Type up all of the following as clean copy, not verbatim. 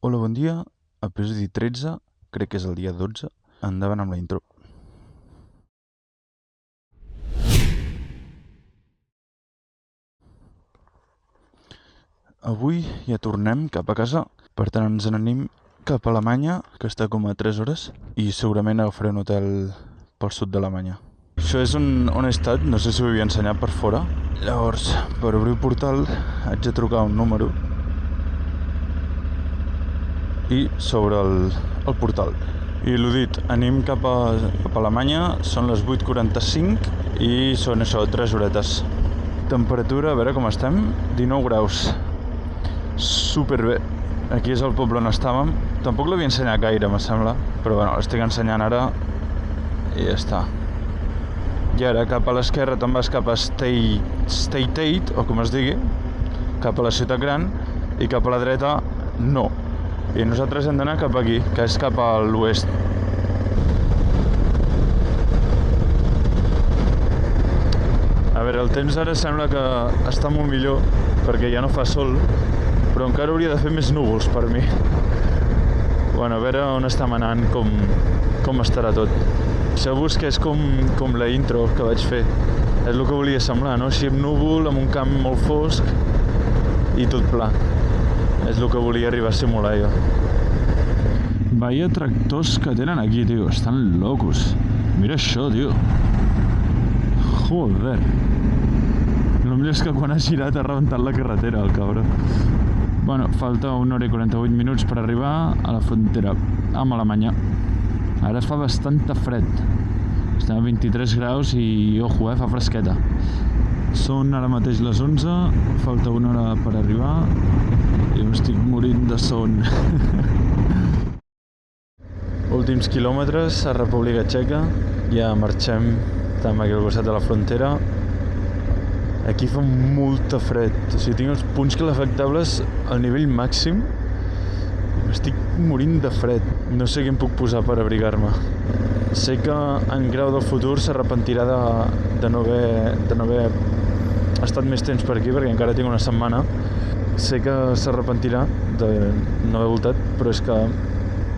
Hola, bon dia. Episodi 13, crec que és el dia 12. Endavant amb la intro. Avui ja tornem cap a casa, per tant ens n'anem cap a Alemanya, que està com a 3 hores, i segurament agafaré un hotel pel sud d'Alemanya. Això és on he estat, no sé si ho havia ensenyat per fora. Llavors, per obrir el portal haig de trucar un número i sobre el portal. I l'ho dit, anem cap a Alemanya, són les 8:45 i són això, 3 horetes. Temperatura, a veure com estem, 19 graus. Superbé. Aquí és el poble on estàvem. Tampoc l'havia ensenyat gaire, me sembla, però bueno, l'estic ensenyant ara i ja està. I ara cap a l'esquerra te'n vas cap a Stadttate, o com es digui, cap a la ciutat gran, i cap a la dreta no. I nosaltres hem d'anar cap aquí, que és cap a l'oest. A veure, el temps ara sembla que està molt millor, perquè ja no fa sol, però encara hauria de fer més núvols per mi. Bueno, a veure on estem anant, com estarà tot. Fixeu-vos que és com la intro que vaig fer. És el que volia semblar, no? Així amb núvol, amb un camp molt fosc i tot pla. És el que volia arribar a simular jo. Vaya tractors que tenen aquí, tio. Estan locos. Mira això, tio. Joder. El millor és que quan ha girat ha rebentat la carretera, el cabró. Bueno, falta 1 hora i 48 minuts per arribar a la frontera amb Alemanya. Ara fa bastanta fred. Estem a 23 graus i, ojo, fa fresqueta. Són ara mateix les 11, falta 1 hora per arribar i m'estic morint de son. Últims quilòmetres a República Txeca. Ja marxem, estem aquí al costat de la frontera. Aquí fa molta fred, o sigui, tinc els punts calefactables al nivell màxim i m'estic morint de fred. No sé què em puc posar per abrigar-me. Sé que en Grau del futur s'arrepentirà de no haver estat més temps per aquí, perquè encara tinc una setmana. Sé que s'arrepentirà de no haver voltat, però és que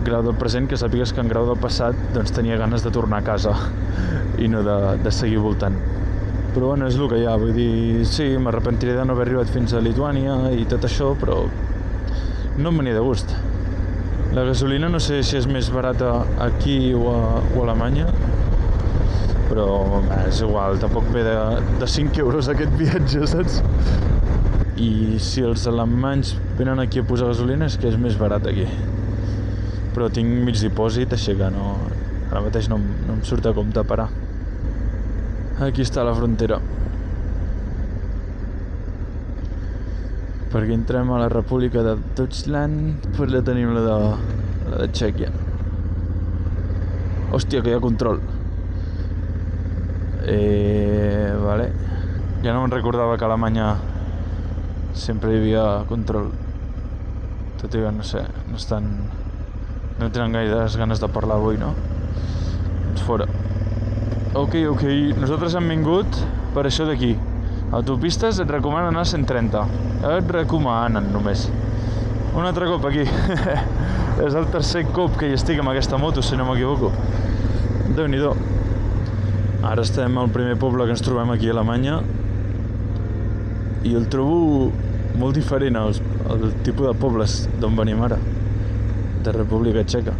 Grau del present, que sàpigues que en Grau del passat doncs tenia ganes de tornar a casa i no de seguir voltant. Però bueno, és el que hi ha, vull dir, sí, m'arrepentiré de no haver arribat fins a Lituània i tot això, però no em venia de gust. La gasolina no sé si és més barata aquí o a Alemanya, però és igual, tampoc ve de 5 euros aquest viatge, saps? I si els alemanys venen aquí a posar gasolina és que és més barat aquí. Però tinc mig dipòsit, així que no, ara mateix no em surt a compte parar. Aquí està la frontera. Perquè entrem a la República de Deutschland, pues ja tenim la de Txèquia. Hòstia, que hi ha control. Vale. Ja no me'n recordava que a Alemanya sempre hi havia control. Tot i que, no sé, no tenen gaires ganes de parlar avui, no? Doncs fora. Ok, nosaltres hem vingut per això d'aquí. Autopistes et recomanen anar a 130. Et recomanen només. Un altre cop aquí. És el tercer cop que hi estic amb aquesta moto, si no m'equivoco. Déu-n'hi-do. Ara estem al primer poble que ens trobem aquí a Alemanya i el trobo molt diferent al tipus de pobles d'on venim ara, de República Txeca.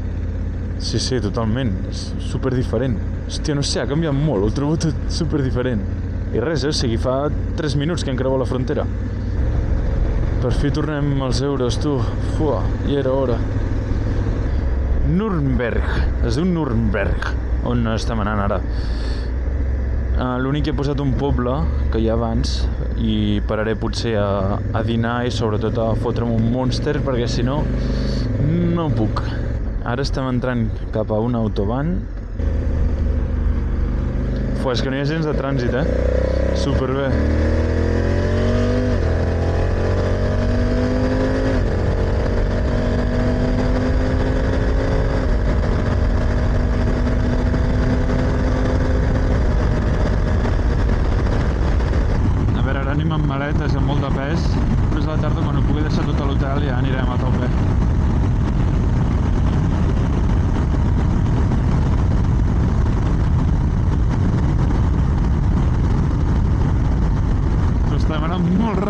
Sí, totalment. És superdiferent. Hòstia, no sé, ha canviat molt. Ho trobo tot superdiferent. I res, o sigui, fa 3 minuts que encreuo la frontera. Per fi tornem als euros, tu. Fua, ja era hora. Nuremberg. Es diu Nuremberg, on estem anant ara. L'únic que he posat un poble, que hi ha abans, i pararé potser a dinar i sobretot a fotre'm un Monster, perquè si no, no puc. Ara estem entrant cap a un autobahn. És que no hi ha gens de trànsit, Superbé. A veure, ara anem amb maletes i amb molt de pes. Després a la tarda, quan ho pugui deixar tot a l'hotel, ja anirem a tope.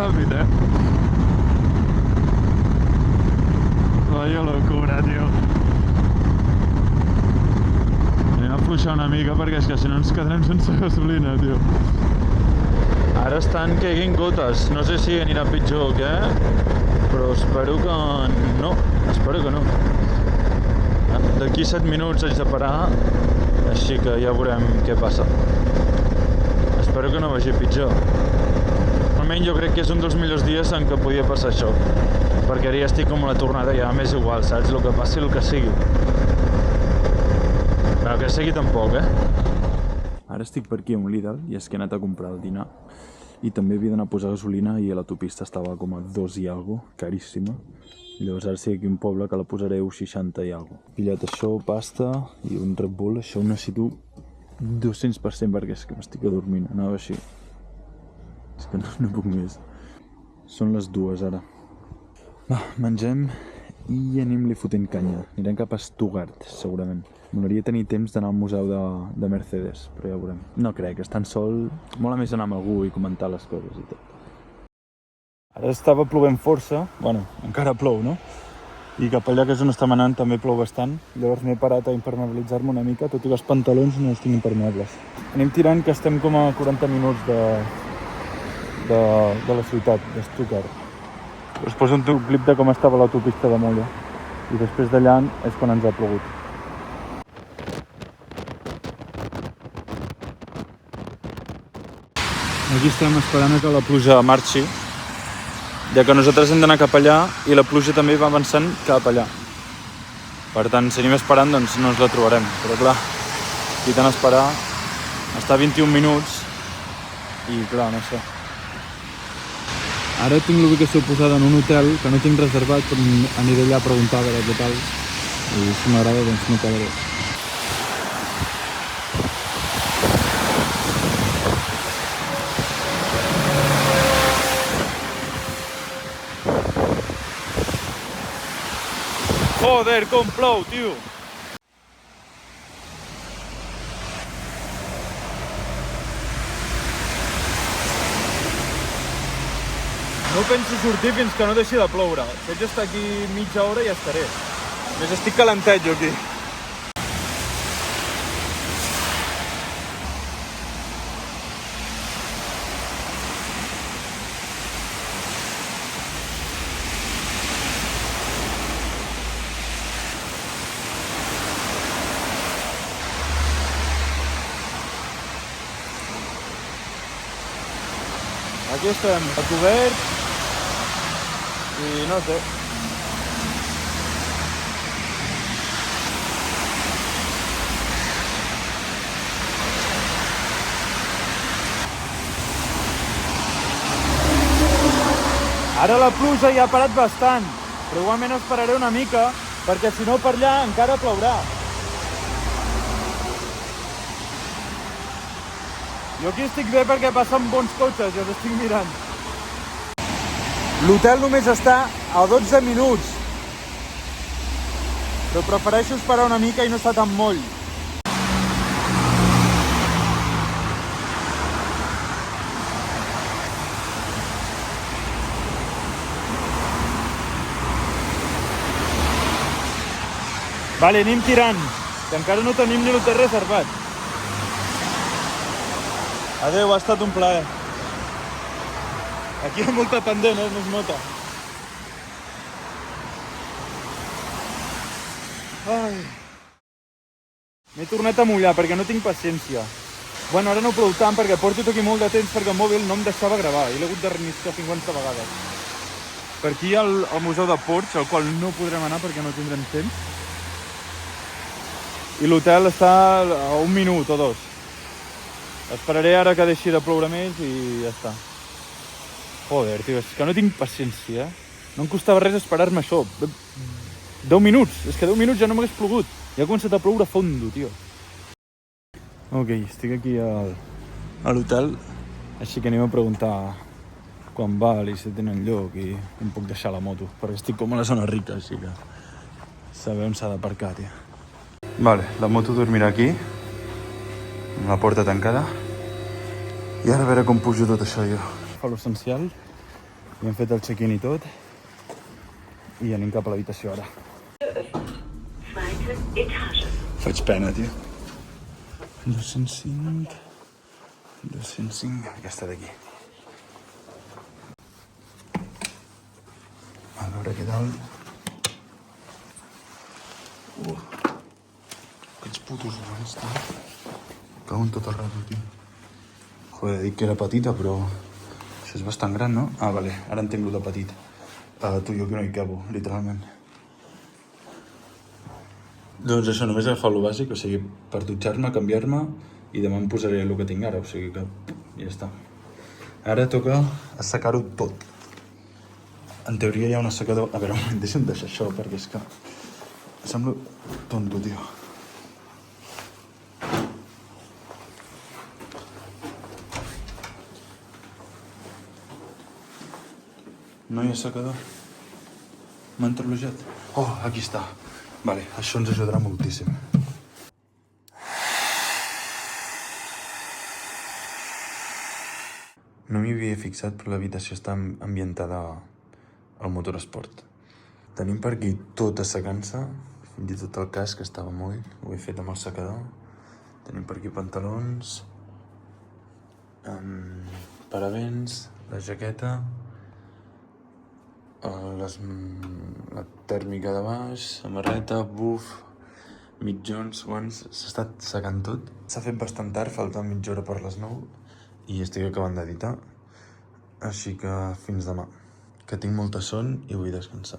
ràpid, Vaya locura, tio. Anem a afluixar una mica perquè és que si no ens quedarem sense gasolina, tio. Ara estan caiguint gotes. No sé si anirà pitjor o què, però espero que no. Espero que no. D'aquí 7 minuts haig de parar, així que ja veurem què passa. Espero que no vagi pitjor. Almenys jo crec que és un dels millors dies en què podia passar això, perquè ara ja estic com a la tornada, ja m'és igual, saps? El que passi, el que sigui. Però que sigui tampoc, Ara estic per aquí a un Lidl i és que he anat a comprar el dinar i també havia d'anar a posar gasolina i a l'autopista estava com a 2 i algo, caríssima. I llavors ara estic aquí a un poble que la posaré 1,60 i algo. He pillat això, pasta i un Red Bull, això ho necessito 200% perquè és que m'estic adormint, anava així. És que no puc més. Són les 2 ara. Va, mengem i anem-li fotent canya. Anirem cap a Stuttgart, segurament. M'hauria tenir temps d'anar al museu de Mercedes, però ja ho veurem. No crec, estan sol, mola més anar amb algú i comentar les coses i tot. Ara estava plovent força, bueno, encara plou, no? I cap allà que és on estem anant també plou bastant. Llavors m'he parat a impermeabilitzar-me una mica, tot i que els pantalons no els tinc impermeables. Anem tirant que estem com a 40 minuts de la ciutat, de Stuttgart. Us poso un clip de com estava l'autopista de Molla. I després d'allà és quan ens ha plogut. Aquí estem esperant que la pluja marxi, ja que nosaltres hem d'anar cap allà i la pluja també va avançant cap allà. Per tant, si anem esperant, doncs no ens la trobarem. Però clar, aquí tant esperar, està a 21 minuts i clar, no sé. Ara tinc l'ubicació posada en un hotel que no tinc reservat, però aniré allà a preguntar a veure què tal. I si m'agrada, doncs m'ho quedaré. Joder, com plou, tio! No penso sortir fins que no deixi de ploure. Vaig estar aquí mitja hora i ja estaré. Més estic calentet jo aquí. Aquí estem, a cobert. I no sé. Ara la pluja ja ha parat bastant, però igualment esperaré una mica, perquè si no per allà encara plourà. Jo aquí estic bé perquè passen bons cotxes i els estic mirant. L'hotel només està a 12 minuts, però prefereixo esperar una mica i no estar tan moll. Vale, anem tirant, que encara no tenim ni l'hotel reservat. Adéu, ha estat un plaer. Aquí hi ha molta pendent, no es nota. Ai. M'he tornat a mullar perquè no tinc paciència. Bueno, ara no plou tant perquè porto aquí molt de temps perquè el mòbil no em deixava gravar i l'he hagut de reiniciar 50 vegades. Per aquí hi ha el museu de Porsche, al qual no podrem anar perquè no tindrem temps. I l'hotel està a 1 minut o 2. Esperaré ara que deixi de ploure més i ja està. Joder, tio, és que no tinc paciència, No em costava res esperar-me això. 10 minuts, és que 10 minuts ja no m'hagués plogut. Ja ha començat a ploure a fondo, tio. Ok, estic aquí a l'hotel, així que anem a preguntar quan val i si tenen lloc i em puc deixar la moto, perquè estic com a la zona rica, així que saber on s'ha d'aparcar, tio. Vale, la moto dormirà aquí, amb la porta tancada, i ara a veure com pujo tot això jo. Fa l'essencial I hem fet el check-in i tot. I anem cap a l'habitació ara. Faig pena, tio. 205... aquesta d'aquí. A veure què tal. Aquests putos humans, tio. Cauen tot el rato, tio. Joder, dic que era petita, però... Això és bastant gran, no? Ah, vale, ara entenc lo de petit. Tu, jo que no hi cabo, literalment. Doncs això, només he agafat lo bàsic, o sigui, per dutxar-me, canviar-me, i demà em posaré el que tinc ara, o sigui que ja està. Ara toca assecar-ho tot. En teoria hi ha un assecador... A veure, un moment, deixa'm deixar això, perquè és que... Sembla tonto, tio. No hi ha assecador? M'ha entrolejat. Oh, aquí està. Vale, això ens ajudarà moltíssim. No m'hi havia fixat, però l'habitació està ambientada al motoresport. Tenim per aquí tot assecant-se, fins i tot el casc que estava moll, ho he fet amb el secador. Tenim per aquí pantalons, paravents, la jaqueta, la tèrmica de baix, samarreta, buf, mitjons, guants, s'ha estat secant tot. S'ha fet bastant tard, falta mitja hora per les 9 i estic acabant d'editar, així que fins demà, que tinc molta son i vull descansar.